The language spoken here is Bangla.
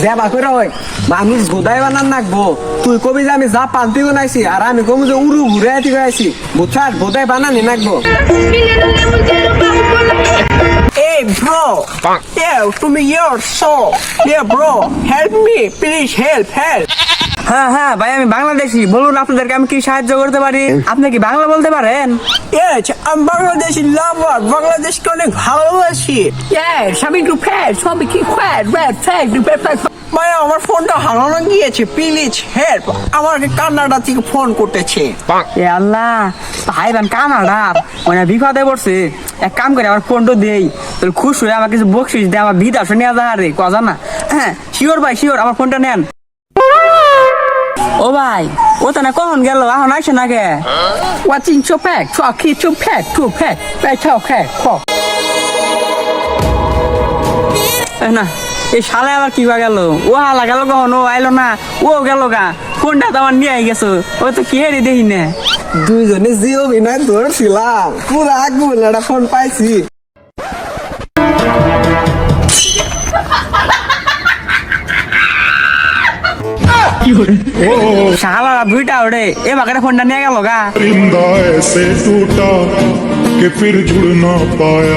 দেবা করে হয় মানুষ গোদাই বানান নাকবো তুই কবি যে আমি যা পান্তি বানাইছি আর আমি কবি যে উড়ু ঘুরে আতি গাইছি বুঝছাস গোদাই বানানি নাকবো Hey bro, yeah, to me your soul. Yeah bro, help me, please help. হ্যাঁ হ্যাঁ ভাই আমি বাংলাদেশি, বলুন আপনাদেরকে আমি কি সাহায্য করতে পারি? আপনি কি বাংলা বলতে পারেন? Yes, I'm Bangladeshi lover. বাংলাদেশকে অনেক ভালোবাসি। Yes, আমি একটু ফ্যাট, সবই কি ফ্যাট, ভাই আমার ফোনটা হারানো গিয়েছে, প্লিজ হেল্প। আমাকে কানাডা থেকে ফোন করতেছে। এ আল্লাহ, ভাই বান কানাডা মানে বিপদে পড়ছে। এক কাম করে আমার ফোনটা দেই, তোর খুশ হয়ে আমার কিছু বকশিস দে, আমার ভিত আসে নিয়ে যা রে কথা না। হ্যাঁ শিওর ভাই শিওর, আমার ফোনটা নেন। ও ভাই ও তো না কখন গেল, এখন আসে না কে? Watching your back, talking to back, back talk back. না এই শালে আবার কি বা গেল? ও হালা গেল কখন, ও আইলো না, ও গেল গা। ফোনটা তো আমার নিয়ে গেছো, ও তো কি হেরি দেখি না। দুইজনে যে অভিনয় ধরছিলাম পুরো আগুন একটা ফোন পাইছি শালা দুইটা ওরে এ বাগারে ফোনটা নিয়ে গেল গা। परिंदा ऐसे टूटा कि फिर जुड़ ना पाया।